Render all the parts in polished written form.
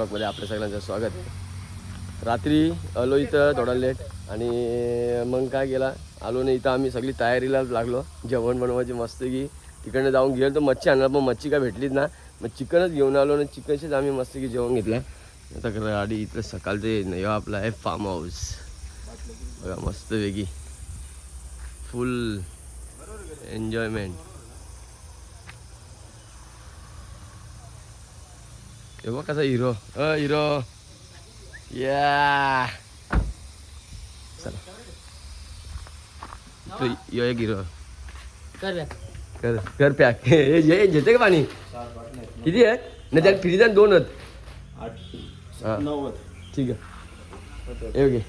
ब्लॉगमध्ये आपल्या सगळ्यांचं स्वागत आहे. रात्री आलो इथं थोडा लेट आणि मग काय केला आलो नाही इथं आम्ही सगळी तयारीला लागलो जेवण बनवायची मस्त की तिकडनं जाऊन गेलो तर मच्छी आणला पण मच्छी काय भेटलीच ना मग चिकनच घेऊन आलो आणि चिकनशीच आम्ही मस्त की जेवण घेतलं. आता गाडी इथं सकाळचं नाही आपला आहे फार्म हाऊस बघा मस्त वेगळी फुल एन्जॉयमेंट. तेव्हा कसा हिरो हिरो या चला यो एक हिरो कर कर पॅक हे घेते का पाणी किती आहे नाही त्याला फ्रीज आणि 2 आहेत. हां ठीक आहे हे घे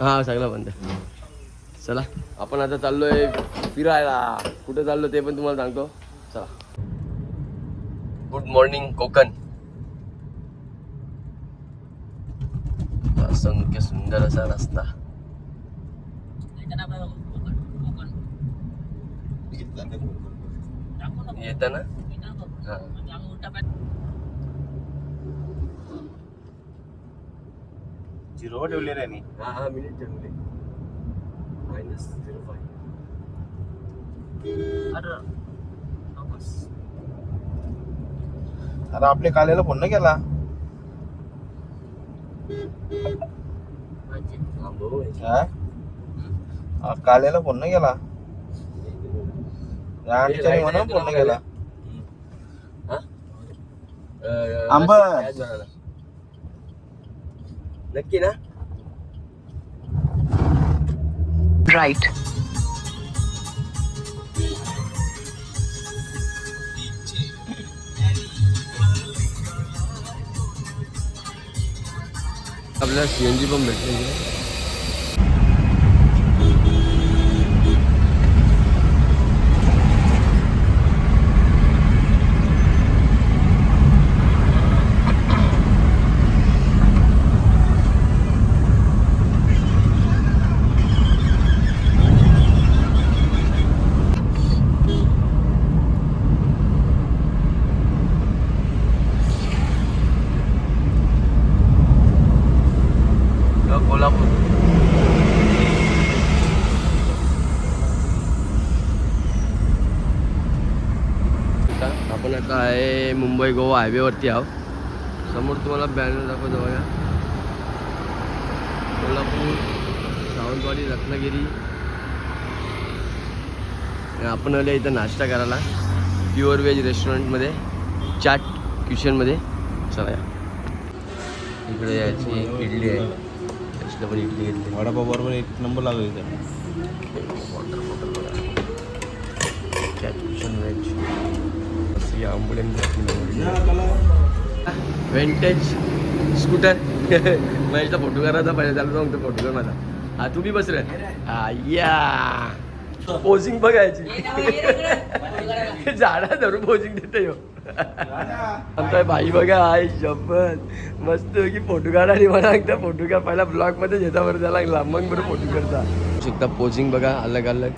हां सगळं बंद. चला आपण आता चाललोय फिरायला. कुठं चाललो ते पण तुम्हाला सांगतो. चला. Good morning Konkan. असंख्य सुंदर असा रस्ता. येतं ना झिरो ठेवले रे मी. हा मिनिट ठेवले -05. अरे आपल्या काल्याला फोन नाही केला. काल्याला फोन नाही केला म्हणून फोन नाही केला. आंबट नक्की ना राईट. आपल्याला CNG पण भेटते. कोल्हापूर आपण आता आहे मुंबई गोवा हायवेवरती आहोत. समोर तुम्हाला बॅनर दाखवतो बघा. कोल्हापूर सावंतवाडी रत्नागिरी. आपण आले इथं नाश्ता करायला प्युअर व्हेज रेस्टॉरंटमध्ये चाट किचनमध्ये. चला या इकडे याची इडली आहे. पण इडली घेतली वडापाव बरोबर 1 नंबर लागला इथे. वॉटर बॉटल बघा कॅप्शन व्हेज अशी ॲम्ब्युलन्स विंटेज स्कूटर. महेशला फोटो करायचा पाहिजे त्याला जाऊन तो फोटो कर माझा. हा तू बी बस रे. हा या पोजिंग बघायची झाडा धरून पोजिंग देते यो. आमचा भाई बघा आहे शपथ मस्त की फोटो काढा आणि मला एकदा फोटो का पहिला ब्लॉग मध्ये येता बरं त्याला लागला मग बरं फोटो करता शकता. पोजिंग बघा अलग अलग.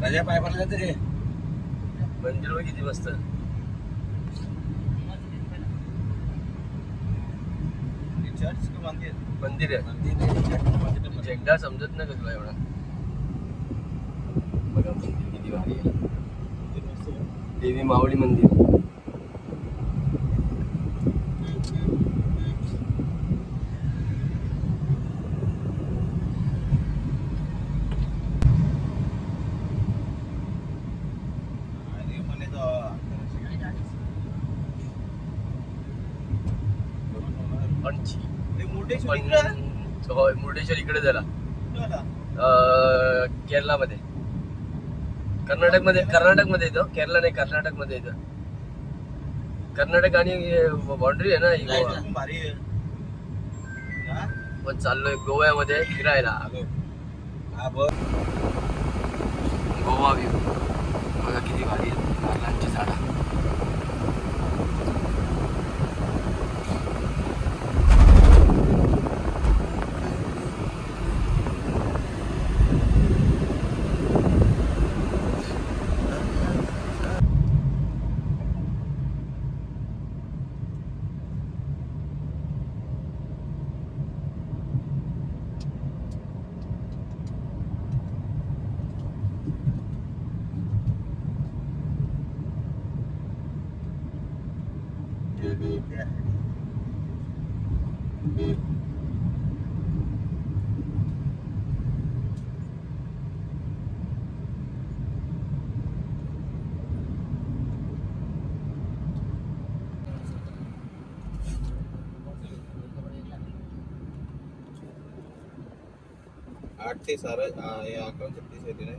राजा पाय पडला तरी मंदिर किती मस्त. मंदिर आहे झेंडा समजत नाही का तुला एवढा. बघा मंदिर किती भारी आहे. देवी माऊली मंदिर. मुर्डेश्वर इकडे झाला केरलामध्ये. कर्नाटकमध्ये येतो. केरला नाही कर्नाटकमध्ये येतं. कर्नाटक आणि बाउंड्री आहे ना ही गोवा. पण चाललोय गोव्यामध्ये फिरायला. हा बघ गोवा व्ह्यू बघा किती भारी आहेत नारळांची झाडं. आठ ते सारा अकाउंट 36 येते नाही.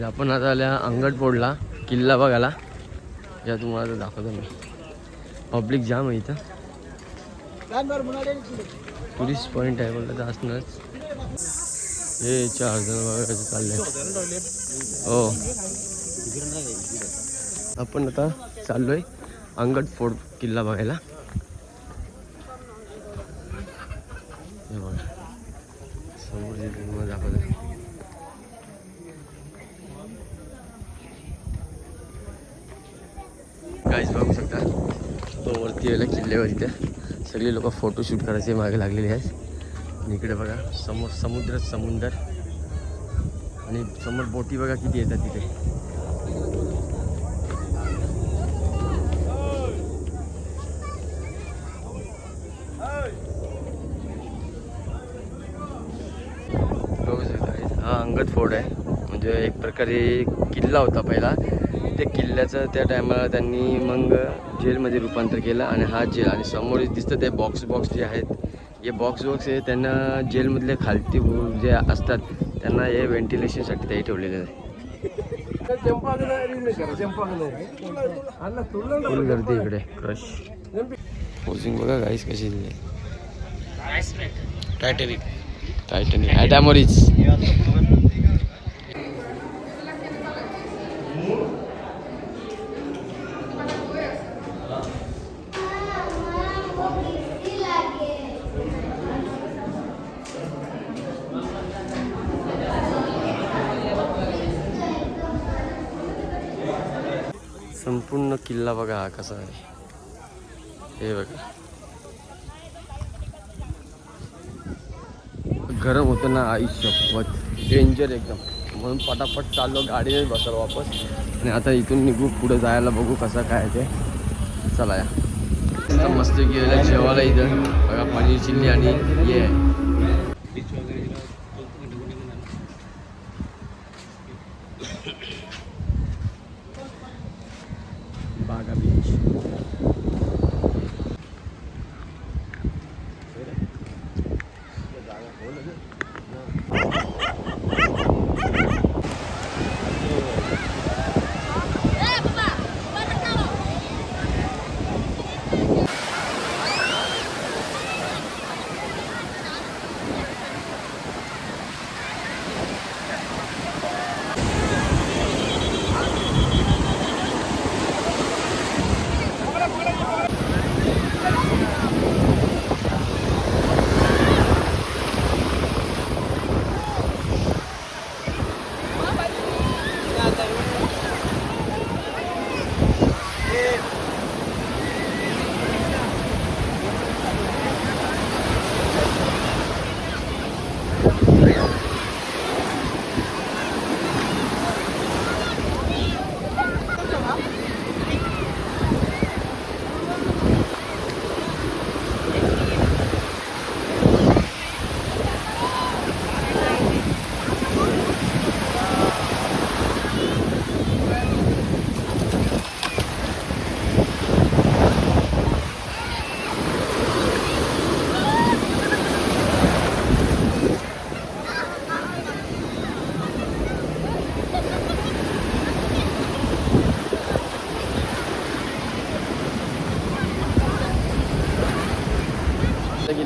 आपण आता आल्या अंगडफोडला किल्ला बघायला. या तुम्हाला दाखवतो मी. पब्लिक जाम आहे इथं. टुरिस्ट पॉईंट आहे बोललं तर असणारच. हे 4 जण बघा कसे चालले. हो आपण आता चाललोय अंगडफोड किल्ला बघायला. हे बघा समोर जे तुम्हाला दाखवतो. काहीच बघू शकता तो वरती यायला किल्ल्यावर इथे सगळे लोक फोटोशूट करायचे मागे लागलेले आहेत. आणि इकडे बघा समोर समुद्र आणि समोर बोटी बघा किती येतात तिथे. बघू शकता हा अंगद फोर्ट आहे. म्हणजे एक प्रकारे किल्ला होता पहिला. त्या किल्ल्याचं त्या टायमाला त्यांनी मग जेलमध्ये रूपांतर केलं आणि हा जेल. आणि समोर दिसतं ते बॉक्स जे आहेत हे बॉक्स हे त्यांना जेलमधले खालती जे असतात त्यांना हे व्हेंटिलेशनसाठी ते ठेवलेले आहे. फुल गर्दी इकडे. क्रश पोजिंग बघा गाईस कशी दिली. टायटॅनिक ॲटॅमोरिज. संपूर्ण किल्ला बघा हा कसा आहे. हे बघा गरम होतं ना आई शपथ. डेंजर एकदम. म्हणून पटापट चाललो गाडीने बसलो वापस. आणि आता इथून निघू पुढे जायला बघू कसं काय ते. चला या मस्त गेलं जेवायला इथं बघा पनीर चिल्ली आणि हे आहे बागा बीच.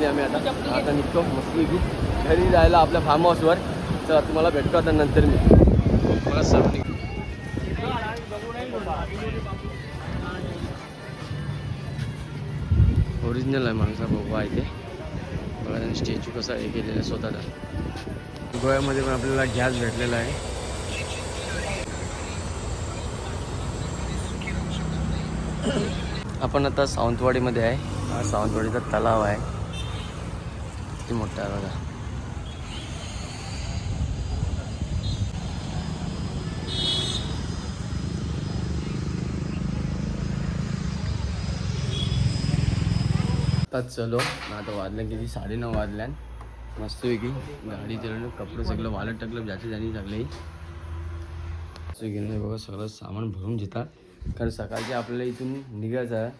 झाली आम्ही आता निघतो मस्तपैकी घरी जायला आपल्या फार्म हाऊसवर. तर तुम्हाला भेटतो आता नंतर मी. मला सर्व ओरिजिनल आहे माणसा बाबा आहे ते बघा. त्यांनी स्टॅच्यू कसा हे केलेला आहे स्वतःचा. गोव्यामध्ये पण आपल्याला गॅस भेटलेला आहे. आपण आता सावंतवाडीमध्ये आहे. हा सावंतवाडीचा तलाव आहे. किती मोठा आहे बघा. आताच चलो आता वाजल्या किती 9:30 वाजल्यान. मस्तपैकी गाडी चालवलं कपडे सगळं वालत टाकलं ज्याचे ज्यांनी सगळे घेऊन बघा. सगळं सामान भरून घेतात कारण सकाळचे आपल्याला इथून निघायचं आहे.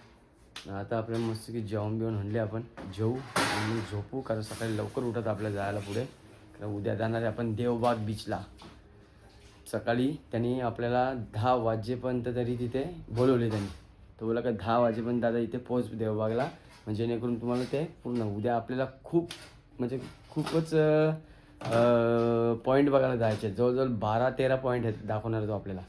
आता आपल्याला मस्तपैकी जेवण बिवून आणले आपण जेवू आणि झोपू कारण सकाळी लवकर उठत आपल्याला जायला पुढे. कारण उद्या जाणार आहे आपण देवबाग बीचला. सकाळी त्यांनी आपल्याला 10 वाजेपर्यंत तरी तिथे बोलवले त्यांनी. तो बोला का 10 वाजेपर्यंत दादा इथे पोहोच देवबागला म्हणजे जेणेकरून तुम्हाला ते पूर्ण उद्या आपल्याला खूपच पॉईंट बघायला जायचे. जवळजवळ 12-13 पॉईंट आहेत दाखवणार तो आपल्याला.